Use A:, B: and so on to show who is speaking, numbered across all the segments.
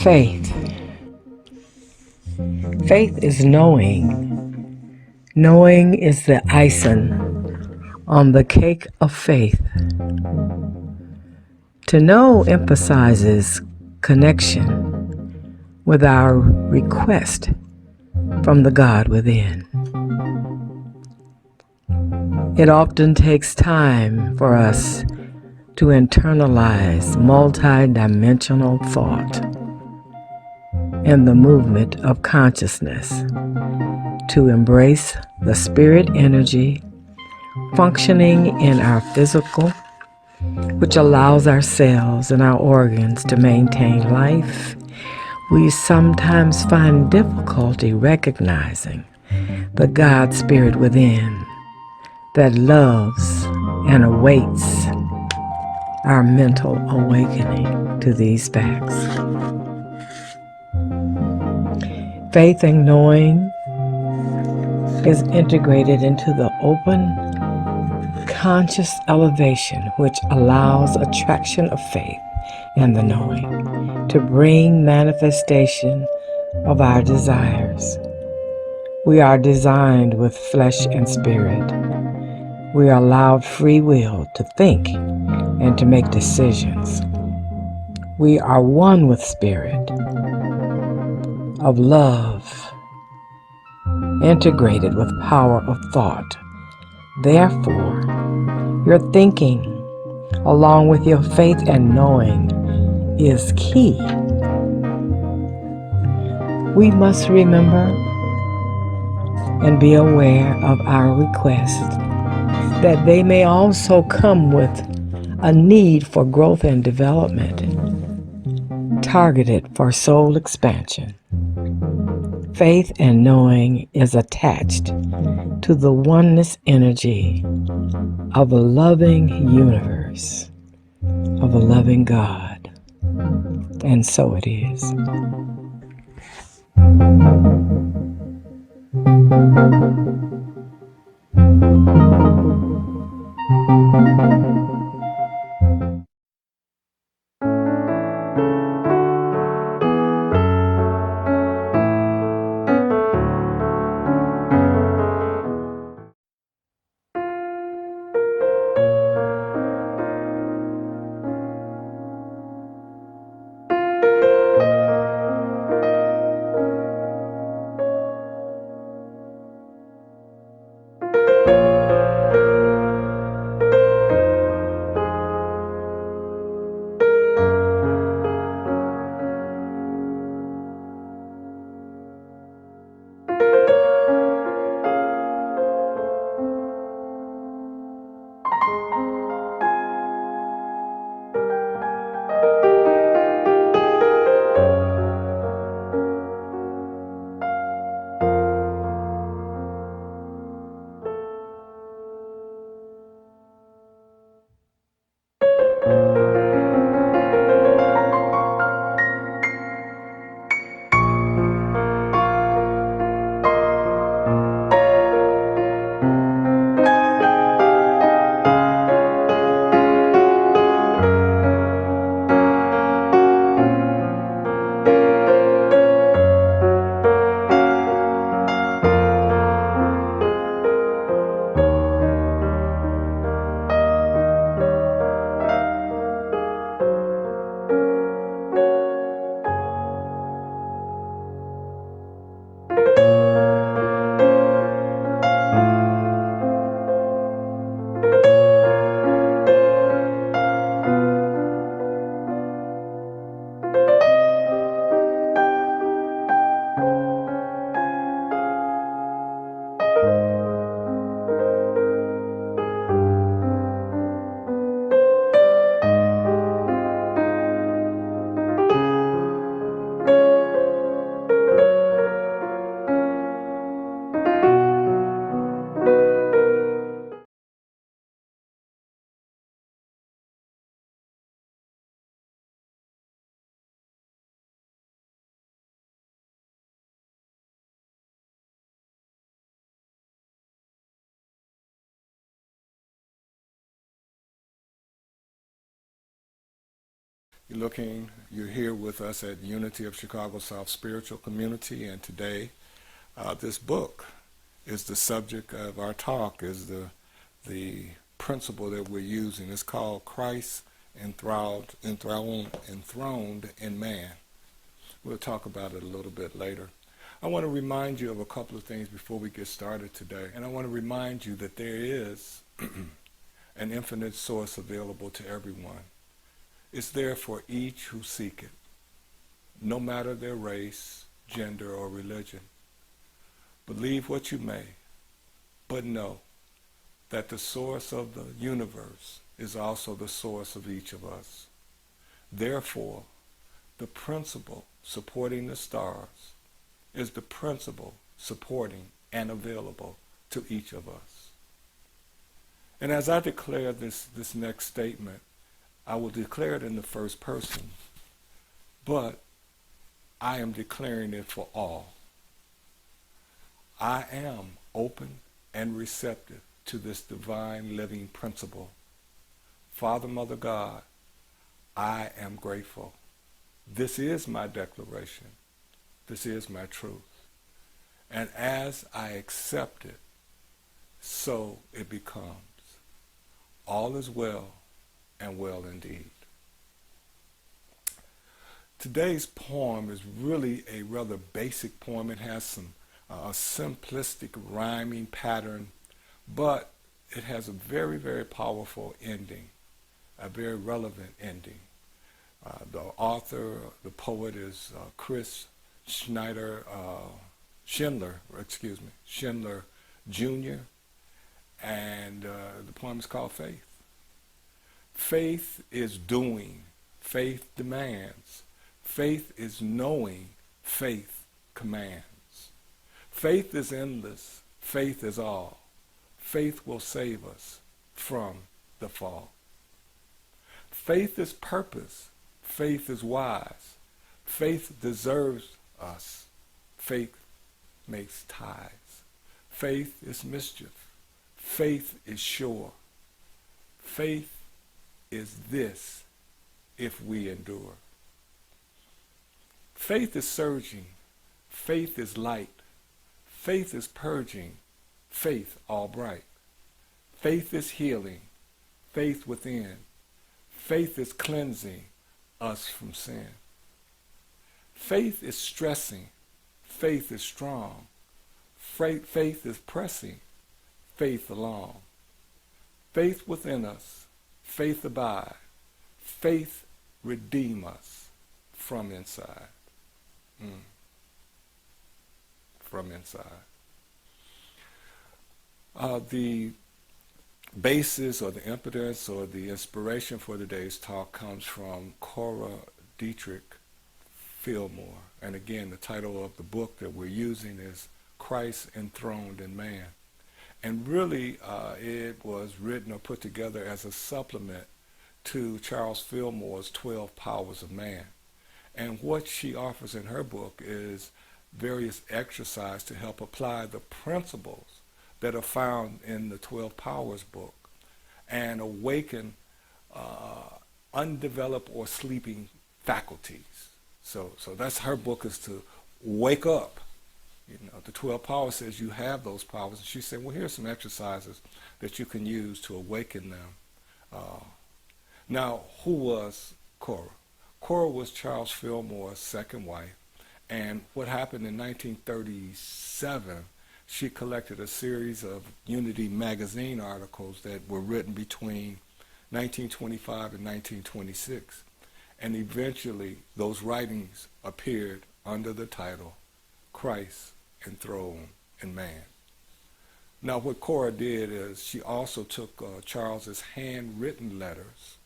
A: Faith. Faith is knowing. Knowing is the icing on the cake of faith. To know emphasizes connection with our request from the God within. It often takes time for us to internalize multi-dimensional thought and the movement of consciousness, to embrace the spirit energy functioning in our physical, which allows our cells and our organs to maintain life. We sometimes find difficulty recognizing the God spirit within that loves and awaits our mental awakening to these facts. Faith and knowing is integrated into the open, conscious elevation which allows attraction of faith and the knowing to bring manifestation of our desires. We are designed with flesh and spirit. We are allowed free will to think and to make decisions. We are one with spirit of love, integrated with power of thought. Therefore, your thinking, along with your faith and knowing, is key. We must remember and be aware of our requests, that they may also come with a need for growth and development, targeted for soul expansion. Faith and knowing is attached to the oneness energy of a loving universe, of a loving God. And so it is.
B: You're here with us at Unity of Chicago South Spiritual Community, and today this book is the subject of our talk, is the principle that we're using. It's called Christ Enthroned in Man. We'll talk about it a little bit later. I want to remind you of a couple of things before we get started today, and I want to remind you that there is an infinite source available to everyone. It's there for each who seek it. no matter their race, gender, or religion. Believe what you may, but know that the source of the universe is also the source of each of us. Therefore, the principle supporting the stars is the principle supporting and available to each of us. And as I declare this next statement, I will declare it in the first person, but I am declaring it for all. I am open and receptive to this divine living principle. Father, Mother, God, I am grateful. This is my declaration. This is my truth. And as I accept it, so it becomes. All is well and well indeed. Today's poem is really a rather basic poem. It has some a simplistic rhyming pattern, but it has a very, very powerful ending, a very relevant ending. The author, the poet is Chris Schindler Jr., and the poem is called Faith. Faith is doing, faith demands. Faith is knowing, faith commands. Faith is endless, faith is all. Faith will save us from the fall. Faith is purpose, faith is wise. Faith deserves us, faith makes ties. Faith is mischief, faith is sure. Faith is this if we endure. Faith is surging, faith is light. Faith is purging, faith all bright. Faith is healing, faith within. Faith is cleansing us from sin. Faith is stressing, faith is strong. Faith is pressing, faith along. Faith within us, faith abide. Faith redeem us from inside. From inside. The basis or the impetus or the inspiration for today's talk comes from Cora Dietrich Fillmore. And again, the title of the book that we're using is Christ Enthroned in Man. And really, it was written or put together as a supplement to Charles Fillmore's 12 Powers of Man. And what she offers in her book is various exercises to help apply the principles that are found in the 12 Powers book and awaken undeveloped or sleeping faculties. So that's her book, is to wake up. You know, the 12 Powers says you have those powers. And she said, well, here's some exercises that you can use to awaken them. Now, who was Cora? Cora was Charles Fillmore's second wife. And what happened in 1937, she collected a series of Unity magazine articles that were written between 1925 and 1926. And eventually, those writings appeared under the title, Christ Enthroned in Man. Now, what Cora did is she also took Charles's handwritten letters,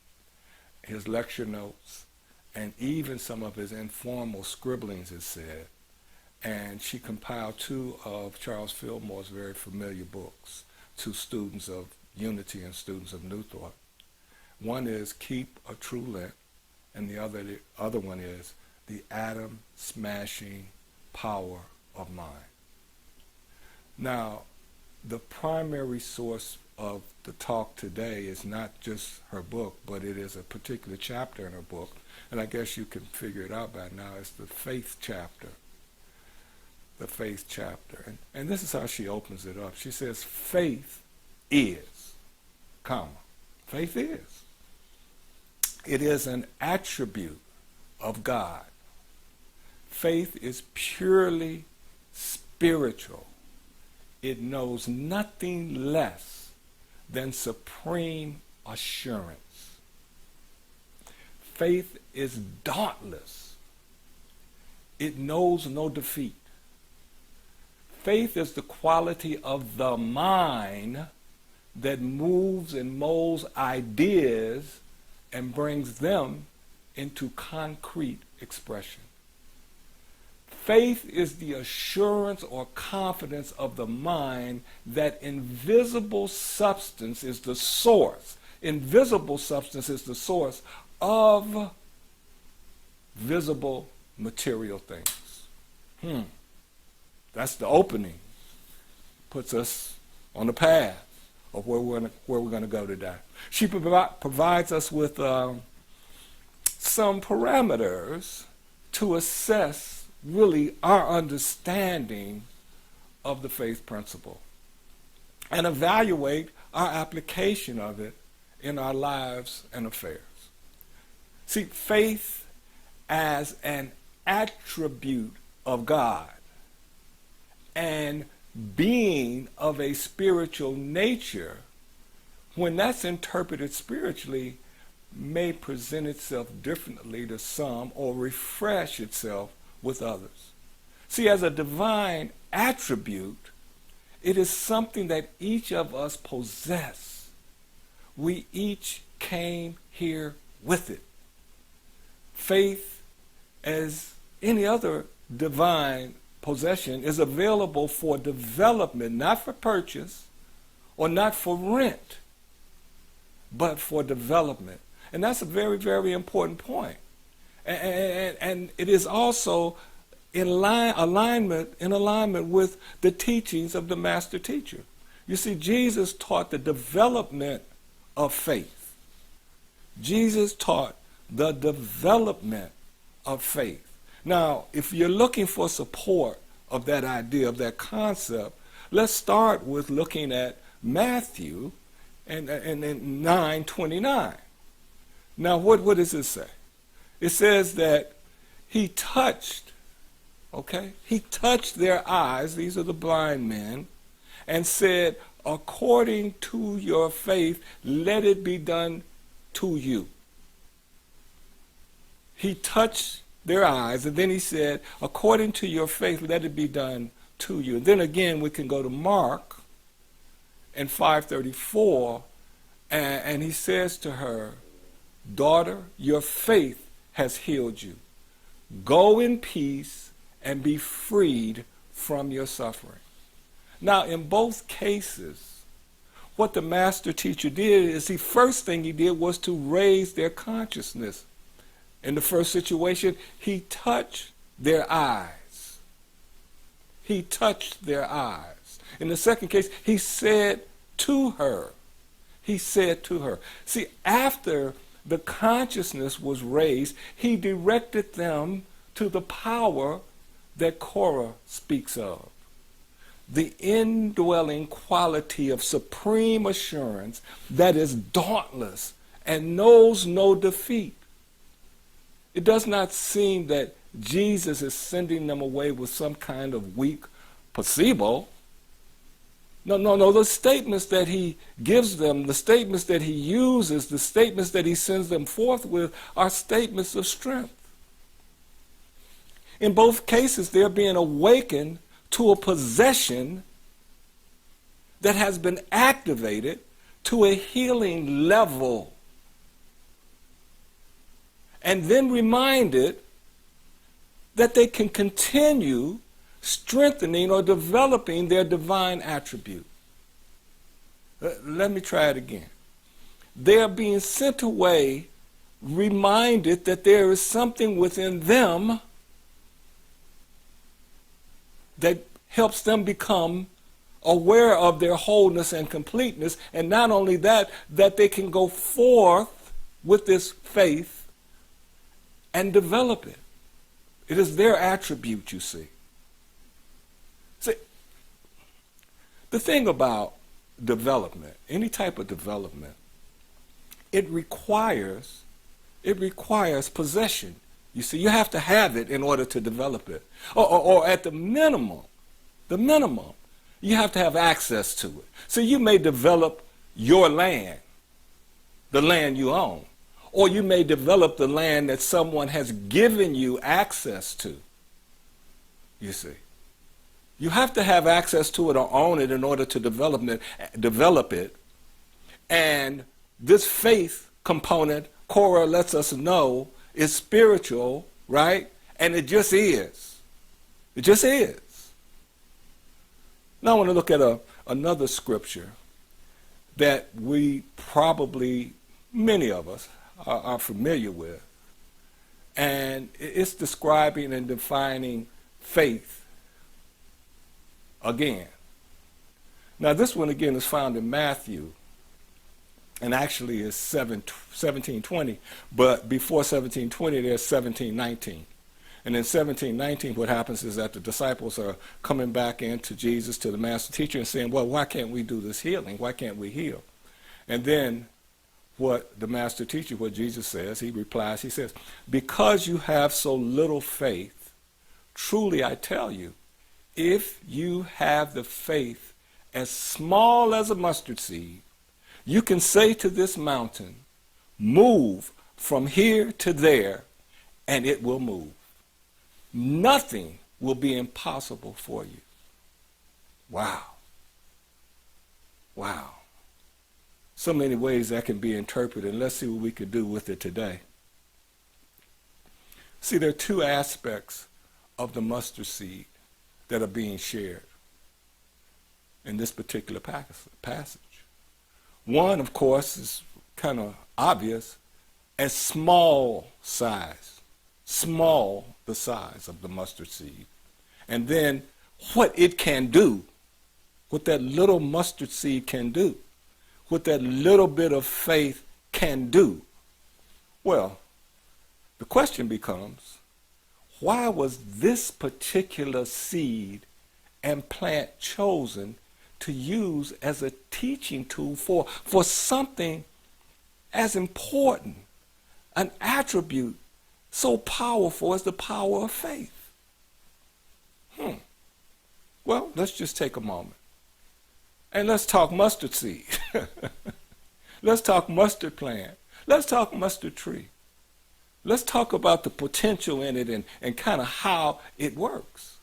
B: his lecture notes, and even some of his informal scribblings, it said, and she compiled two of Charles Fillmore's very familiar books to students of Unity and students of New Thought. One is Keep a True Lent, and the other one is The Atom Smashing Power of Mind. Now, the primary source of the talk today is not just her book, but it is a particular chapter in her book. And I guess you can figure it out by now. It's the faith chapter. The faith chapter. And this is how she opens it up. She says, faith is, comma, faith is. It is an attribute of God. Faith is purely spiritual. It knows nothing less than supreme assurance. Faith is dauntless. It knows no defeat. Faith is the quality of the mind that moves and molds ideas and brings them into concrete expression. Faith is the assurance or confidence of the mind that invisible substance is the source. Invisible substance is the source of visible material things. That's the opening. Puts us on the path of where we're going to go today. She provides us with some parameters to assess really our understanding of the faith principle and evaluate our application of it in our lives and affairs. See, faith as an attribute of God and being of a spiritual nature, when that's interpreted spiritually, may present itself differently to some or refresh itself with others. See, as a divine attribute, it is something that each of us possess. We each came here with it. Faith, as any other divine possession, is available for development, not for purchase or not for rent, but for development. And that's a very, very important point. And it is also in alignment with the teachings of the master teacher. You see, Jesus taught the development of faith. Jesus taught the development of faith. Now, if you're looking for support of that idea, of that concept, let's start with looking at Matthew and 9:29. Now, what does it say? It says that he touched their eyes, these are the blind men, and said, according to your faith, let it be done to you. He touched their eyes, and then he said, according to your faith, let it be done to you. And then again, we can go to Mark and 5:34, and he says to her, daughter, your faith has healed you. Go in peace and be freed from your suffering. Now, in both cases, what the master teacher did is the first thing he did was to raise their consciousness. In the first situation, he touched their eyes. He touched their eyes. In the second case, he said to her. He said to her. See, after the consciousness was raised, he directed them to the power that Korah speaks of. The indwelling quality of supreme assurance that is dauntless and knows no defeat. It does not seem that Jesus is sending them away with some kind of weak placebo. No, the statements that he gives them, the statements that he uses, the statements that he sends them forth with are statements of strength. In both cases, they're being awakened to a possession that has been activated to a healing level, and then reminded that they can continue strengthening or developing their divine attribute. Let me try it again. They are being sent away, reminded that there is something within them that helps them become aware of their wholeness and completeness, and not only that, that they can go forth with this faith and develop it. It is their attribute, you see. See, the thing about development, any type of development, it requires possession. You see, you have to have it in order to develop it. Or at the minimum, you have to have access to it. So you may develop your land, the land you own, or you may develop the land that someone has given you access to. you see. You have to have access to it or own it in order to develop it. And this faith component, Cora lets us know, is spiritual, right? And it just is. It just is. Now I want to look at another scripture that we probably, many of us, are familiar with. And it's describing and defining faith again. Now this one again is found in Matthew, and actually is 17:20, but before 17:20 there's 17:19. And in 17:19 what happens is that the disciples are coming back into Jesus, to the master teacher, and saying, well, why can't we do this healing? Why can't we heal? And then what the master teacher, what Jesus says, he replies, he says, because you have so little faith, truly I tell you, if you have the faith as small as a mustard seed, you can say to this mountain, move from here to there, and it will move. Nothing will be impossible for you. Wow. Wow. So many ways that can be interpreted. Let's see what we can do with it today. See, there are two aspects of the mustard seed that are being shared in this particular passage. One, of course, is kind of obvious, as small size, small the size of the mustard seed. And then what it can do, what that little mustard seed can do, what that little bit of faith can do. Well, the question becomes, why was this particular seed and plant chosen to use as a teaching tool for something as important, an attribute so powerful as the power of faith? Well, let's just take a moment. And let's talk mustard seed. Let's talk mustard plant. Let's talk mustard tree. Let's talk about the potential in it and kind of how it works.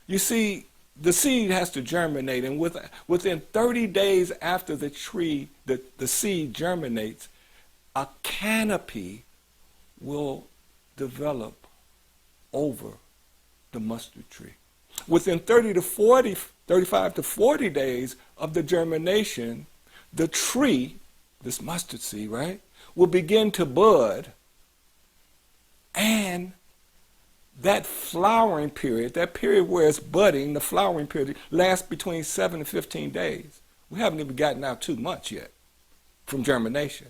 B: You see, the seed has to germinate, and within 30 days after the tree, the seed germinates, a canopy will develop over the mustard tree. Within 35 to 40 days of the germination, the tree, this mustard seed, right, will begin to bud, and that flowering period, that period where it's budding, the flowering period, lasts between 7 and 15 days. We haven't even gotten out 2 months yet from germination.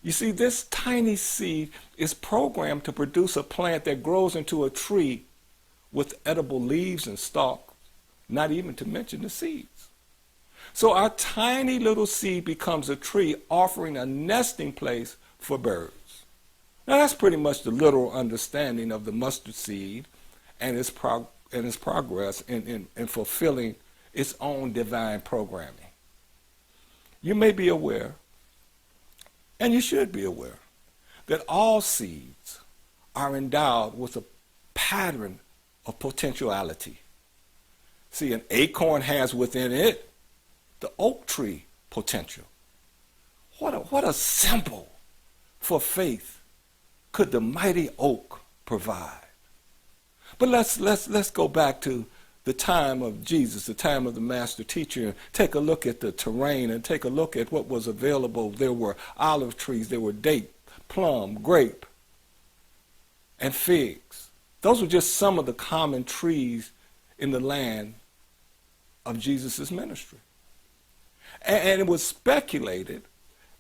B: You see, this tiny seed is programmed to produce a plant that grows into a tree with edible leaves and stalks, not even to mention the seeds. So our tiny little seed becomes a tree, offering a nesting place for birds. Now that's pretty much the literal understanding of the mustard seed and its progress in fulfilling its own divine programming. You may be aware, and you should be aware, that all seeds are endowed with a pattern of potentiality. See, an acorn has within it the oak tree potential. What a symbol for faith could the mighty oak provide. But let's go back to the time of Jesus, the time of the master teacher, and take a look at the terrain and take a look at what was available. There were olive trees, there were date, plum, grape, and figs. Those were just some of the common trees in the land of Jesus' ministry. And it was speculated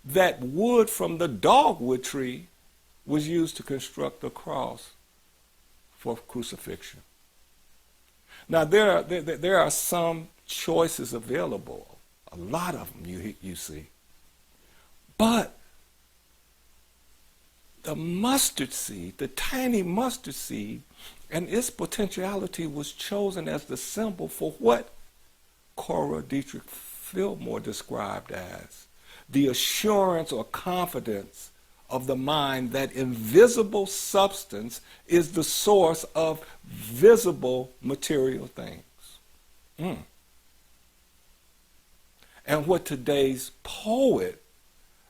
B: that wood from the dogwood tree was used to construct the cross for crucifixion. Now, there are some choices available, a lot of them you see. But the mustard seed, the tiny mustard seed, and its potentiality was chosen as the symbol for what Cora Dietrich Fillmore described as the assurance or confidence of the mind, that invisible substance is the source of visible material things. And what today's poet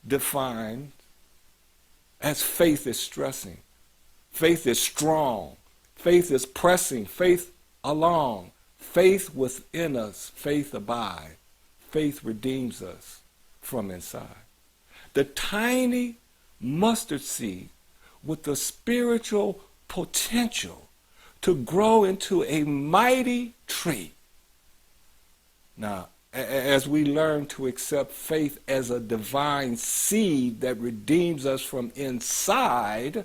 B: defined as faith is stressing. Faith is strong. Faith is pressing. Faith along. Faith within us. Faith abide. Faith redeems us from inside. The tiny mustard seed with the spiritual potential to grow into a mighty tree. Now, as we learn to accept faith as a divine seed that redeems us from inside,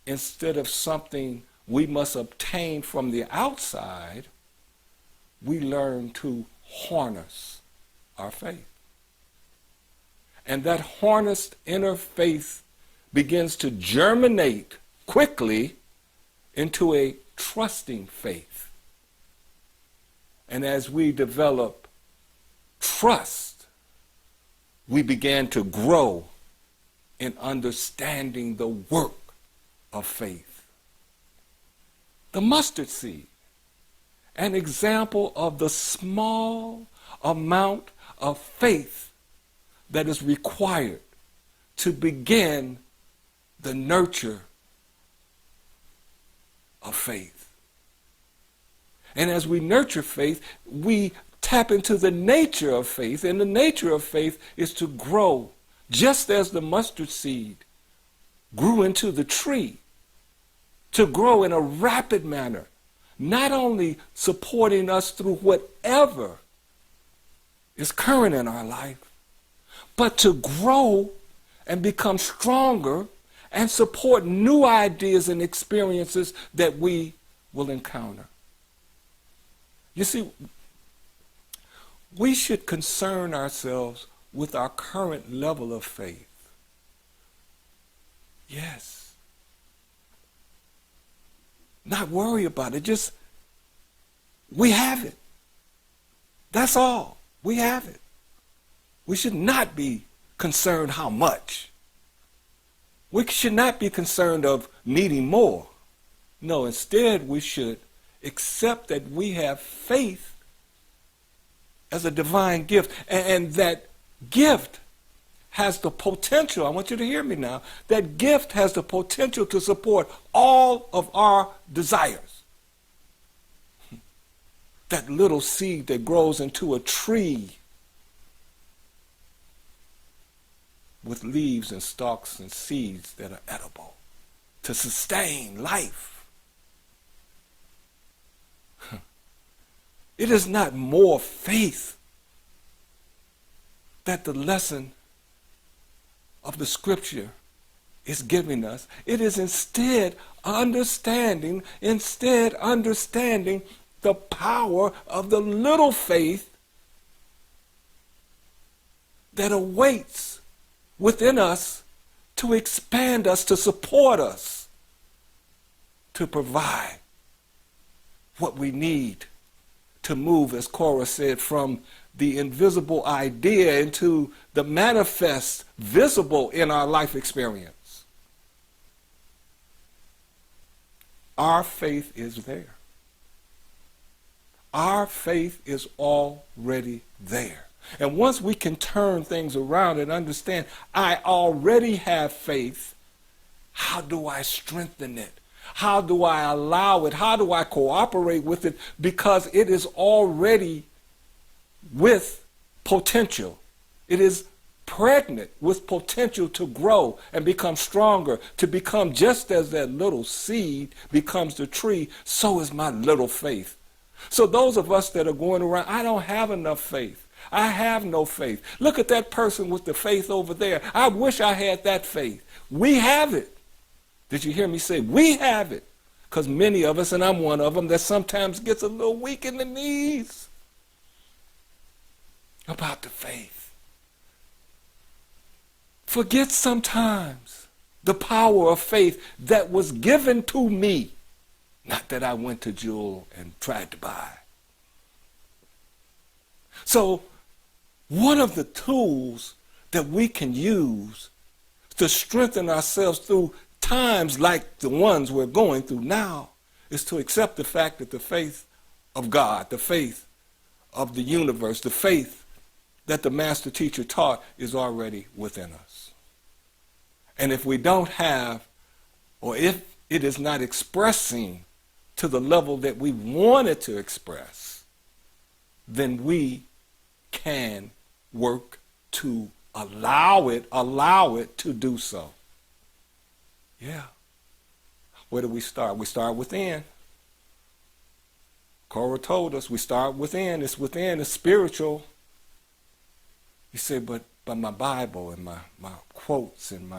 B: instead of something we must obtain from the outside, we learn to harness our faith. And that harnessed inner faith begins to germinate quickly into a trusting faith. And as we develop trust, we began to grow in understanding the work of faith. The mustard seed, an example of the small amount of faith that is required to begin the nurture of faith. And as we nurture faith, we tap into the nature of faith, and the nature of faith is to grow, just as the mustard seed grew into the tree, to grow in a rapid manner, not only supporting us through whatever is current in our life, but to grow and become stronger and support new ideas and experiences that we will encounter. You see, we should concern ourselves with our current level of faith. Yes. Not worry about it. Just, we have it. That's all. We have it. We should not be concerned how much. We should not be concerned of needing more. No, instead we should accept that we have faith as a divine gift, and that gift has the potential, I want you to hear me now, that gift has the potential to support all of our desires. That little seed that grows into a tree with leaves and stalks and seeds that are edible to sustain life. It is not more faith that the lesson of the scripture is giving us. It is instead understanding the power of the little faith that awaits within us to expand us, to support us, to provide what we need to move, as Cora said, from the invisible idea into the manifest, visible in our life experience. Our faith is there. Our faith is already there. And once we can turn things around and understand, I already have faith, how do I strengthen it? How do I allow it? How do I cooperate with it? Because it is already with potential. It is pregnant with potential to grow and become stronger, to become just as that little seed becomes the tree, so is my little faith. So those of us that are going around, I don't have enough faith. I have no faith. Look at that person with the faith over there. I wish I had that faith. We have it. Did you hear me say we have it? Because many of us, and I'm one of them, that sometimes gets a little weak in the knees about the faith. Forget sometimes the power of faith that was given to me. Not that I went to Jewel and tried to buy. So one of the tools that we can use to strengthen ourselves through times like the ones we're going through now, is to accept the fact that the faith of God, the faith of the universe, the faith that the master teacher taught is already within us. And if we don't have, or if it is not expressing to the level that we want it to express, then we can work to allow it to do so. Yeah. Where do we start? We start within. Cora told us we start within. It's within. It's spiritual. You say, but my Bible and my quotes and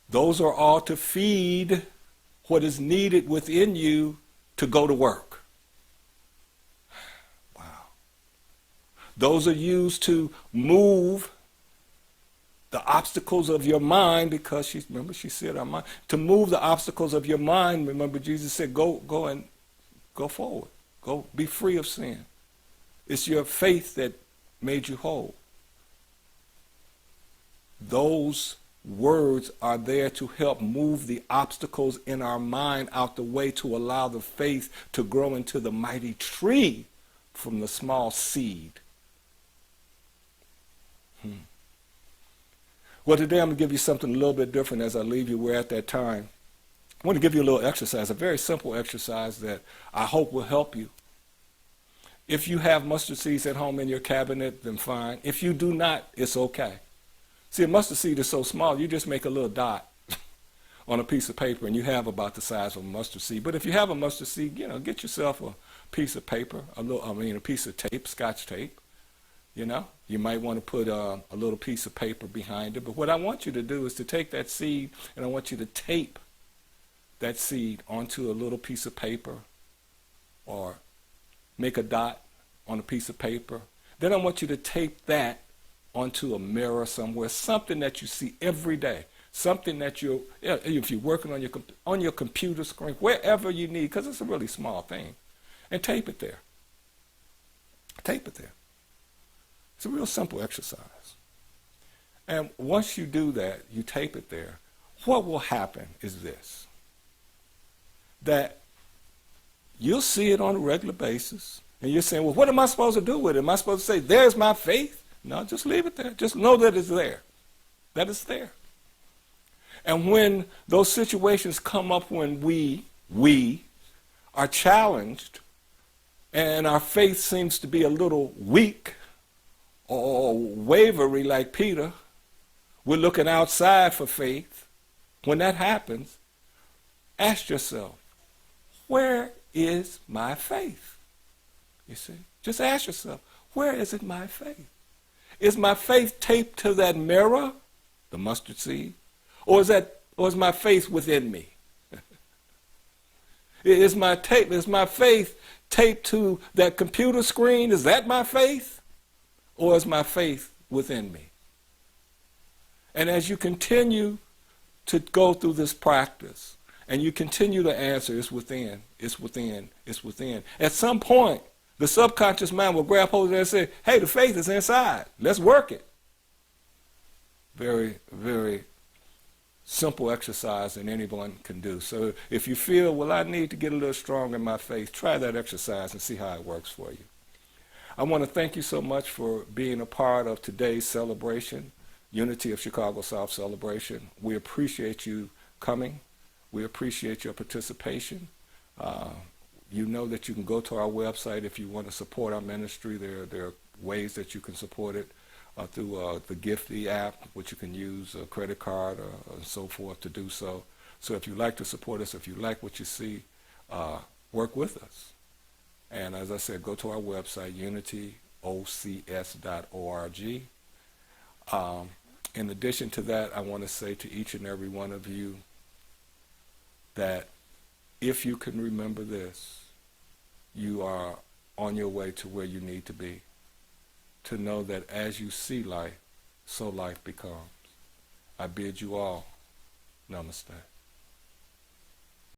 B: those are all to feed what is needed within you to go to work. Wow. Those are used to move the obstacles of your mind, because she said our mind, to move the obstacles of your mind. Remember, Jesus said, go forward. Go be free of sin. It's your faith that made you whole. Those words are there to help move the obstacles in our mind out the way, to allow the faith to grow into the mighty tree from the small seed. Well, today I'm going to give you something a little bit different as I leave you. We're at that time. I want to give you a little exercise, a very simple exercise that I hope will help you. If you have mustard seeds at home in your cabinet, then fine. If you do not, it's okay. See, a mustard seed is so small, you just make a little dot on a piece of paper, and you have about the size of a mustard seed. But if you have a mustard seed, get yourself a piece of paper, a piece of tape, Scotch tape. You might want to put a little piece of paper behind it. But what I want you to do is to take that seed, and I want you to tape that seed onto a little piece of paper, or make a dot on a piece of paper. Then I want you to tape that onto a mirror somewhere, something that you see every day, something that if you're working on your computer screen, wherever you need, because it's a really small thing, and tape it there. Tape it there. It's a real simple exercise. And once you do that, you tape it there, what will happen is this, that you'll see it on a regular basis, and you're saying, well, what am I supposed to do with it? Am I supposed to say, there's my faith? No, just leave it there. Just know that it's there. That it's there. And when those situations come up, when we are challenged and our faith seems to be a little weak or wavery like Peter, we're looking outside for faith. When that happens, ask yourself, where is my faith? You see? Just ask yourself, where is it my faith? Is my faith taped to that mirror, the mustard seed? Or is my faith within me? Is my faith taped to that computer screen? Is that my faith? Or is my faith within me? And as you continue to go through this practice, and you continue to answer, it's within, it's within, it's within. At some point, the subconscious mind will grab hold of it and say, hey, the faith is inside. Let's work it. Very, very simple exercise that anyone can do. So if you feel, well, I need to get a little stronger in my faith, try that exercise and see how it works for you. I want to thank you so much for being a part of today's celebration, Unity of Chicago South celebration. We appreciate you coming. We appreciate your participation. You know that you can go to our website if you want to support our ministry. There are ways that you can support it through the Gifty app, which you can use a credit card and so forth to do so. So if you'd like to support us, if you like what you see, work with us. And as I said, go to our website, unityocs.org. In addition to that, I want to say to each and every one of you that if you can remember this, you are on your way to where you need to be. To know that as you see life, so life becomes. I bid you all namaste.